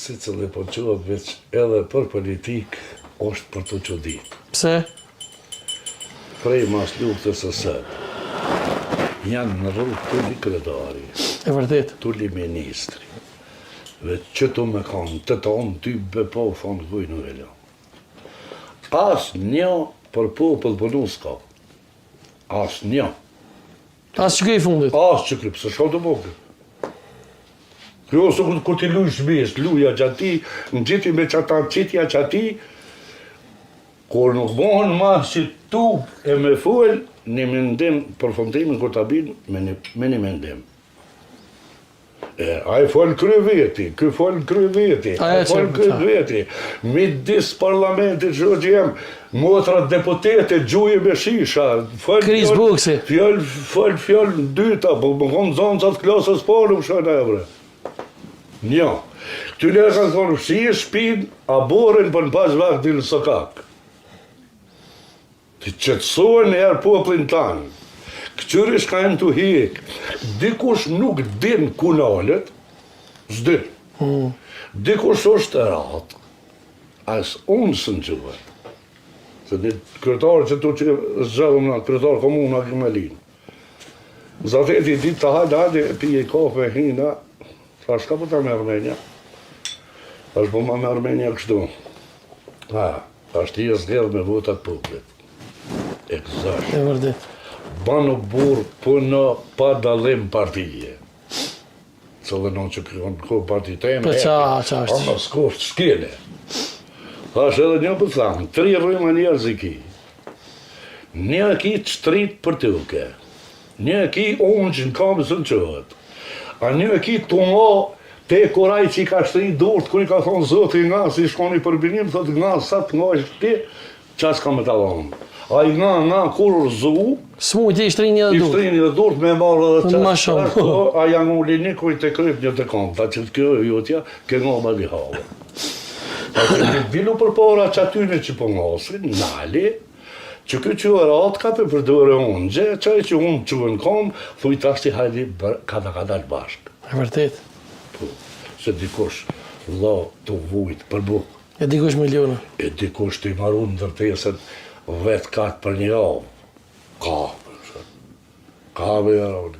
si cili po quhet veç edhe për politik është për të çudit. Pse? Prej mas luftës së sëtë janë në rrugë tulli kryetari, E vërtet. tulli ministri. Veç që tu me kanë të tonë ty bëpo fonë kuj në velo. As një për popull për nuk s'ka. As një. As që këj fundit. As që krypë, së shko të bokë. Kjo ose kur ti luj shmes, luja gjati, në gjiti me qata qitja qati, kur nuk bohën ma që tu e me fuel, një mendim për fondimin kur ta bin, me një mendim. A e folë kry veti, ky folë kry veti, a e folë kry veti, midis parlamentit që jem, motrat deputete, gjuje me shisha, Kris Buksi. Fjallë dyta, po më konë zonësat klasës parë, më shënë e bre. Një, këty njerë kanë thonë, si e shpin, a borin për në pas vakt dilë së kak. Ti qëtësojnë njerë poplin tanë. Këqyri shka e në të hik, dikush nuk din ku nalet, s'din. Dikush është e ratë, as unë së në gjuhet. Se një kryetarë që tu që zëllëm në kryetarë komuna Gimelinë. Zateti ditë të hajde, pije i kafe, hina, thash ka po ta me Armenia? Thash po ma me Armenia kështu. Thash ti e zgjedh me votat poplit. Eksakt. E vërdet. Banu burë punë pa dalim partije. Cëllë në që kënë partijë të Po qa është? Ama s'koftë s'kene. Thash edhe një për thamë, 3 rrëma njerëz i ki. Një ki të shtrit për tuke. Një ki unë që në kamë së në qëhet. A një ki të nga te koraj që i ka shtrit durt, kër i ka thonë zoti nga, si shkoni për binim, thotë nga, sa të nga ishtë ti, qas ka me të dhonë. A i nga kur rëzu, S'mu ti i shtrini edhe i dur. shtrini dhe durt me marrë dhe Ma qas. shumë. A janë uli një kuj të kryp një të kom, ta që të kjo e jotja, ke nga ma li havë. A që të bilu për para që atyne që po ngasin, nali, që kjo që e ratë ka për përdore unë, gje, qaj që unë që në kom, thuj tash ti hajdi kada dalë bashkë. E vërtet. Po, se dikush la të vujt për bukë, E dikush miliona. e dikush të i marun ndërteset vetë katë për një avë. Ka me jaroni.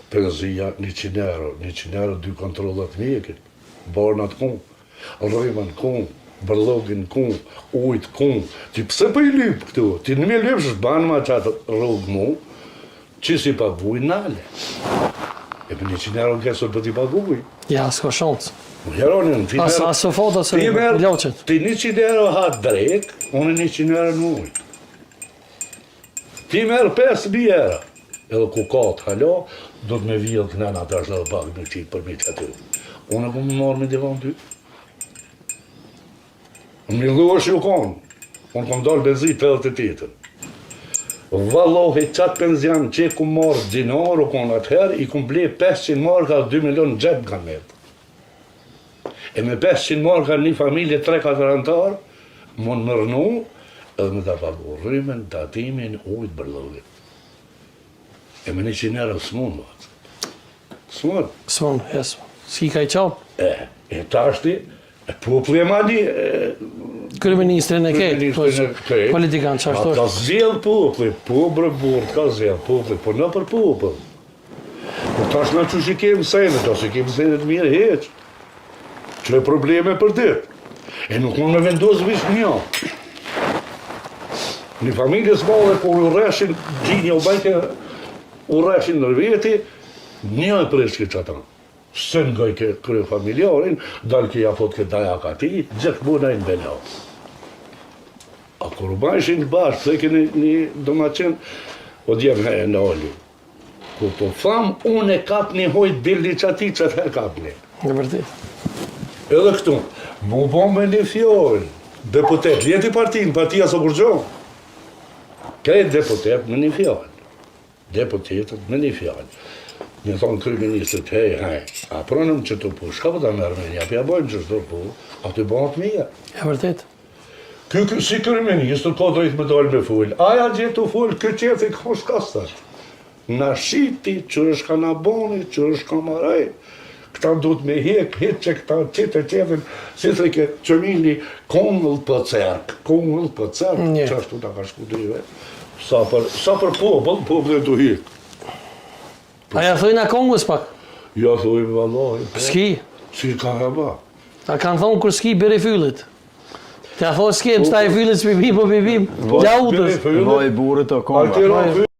Penzia 100 euro, 100 euro 2 kontrollat mjekin, barnat kun, rrimën kun, bërlogin kun, ujt kun. Ti pse për i lypë këtu? Ti në me lypë shë banë ma qatë rrugë mu, që si paguj nale. E për 100 euro në kesur për ti paguj. Ja, s'ka shansë. Jeronin, ti As së foto se loqet. ti 100 euro hatë drek, unë 100 euro në ujt. Ti merë 5.000 euro. Edhe ku ka të halo, do të me vijel kënena të ashtë dhe pak në qitë për mi që aty. Unë e ku më marrë me divon ty. Më një dhu është ju konë. Unë kom dalë benzit për edhe të tjetën. Vallohi qatë penzian që e ku marrë dinar, u konë atëherë, i kum ble 500 marka 2 milion gjep nga metë. E me 500 marka një familje 3-4 antarë, më në mërnu, edhe me të pagu rrymen, tatimin, ujtë bërlogit. E me 100 euro s'mon, vatë. S'mon. S'mon, jes. S'ki ka i qanë. E tashti, populli e mali, Kryeministrin e ketë. Kryeministrin e ketë. Politikan që ashtu ka është. zjedh populli, po bre burë, ka zjedh populli, po në për popull. Po tash në që që kemë senet, ose kemë senet mirë heq. Që e probleme për ditë. E nuk mund me vendosë vishë një. Një familjes madhe, kur u reshin, gjinja u bajke, u reshin në veti, një e preshki që ata. Se nga i ke krye familjarin, dalë ke ja fot ke daja ka ti, gjithë buna i në bela. A kur u bajshin bashkë, dhe ke një domaqen, o djemë he në oli. Kur po tham, unë e kap një hojt bildi që ati që të her kap një. Në vërtet. Edhe këtu, mu bo me një fjallë, deputet, jeti partinë, partia së burgjohë. Krejt deputet me një fjallë. Deputetet me një fjallë. Një thonë kryeministrit, hej, a pronëm që të pu, shka po ta me Armenia, pja bojmë që shdo pu, a të bëhat mija. E vërtet. Si kryeministr ka drejt me dalë me full, aja gjithë të full, kë qefi ka shkastat. Na shiti, që është ka naboni, që është ka maraj. këta duhet me hit që këta qetin, si të ke qëmini kongëll për cerk, Nje. që ashtu ta ka shku drive. Sa për popullin të hik. A ja thojna Kongës pak? Ja thujmë valoj. Ski. Si ka e ba. A kanë thonë kur ski bere fyllit. Të ja thonë ski, më sta e fyllit s'pibim, po pibim. Gjautës. Vaj burët o konga. Altero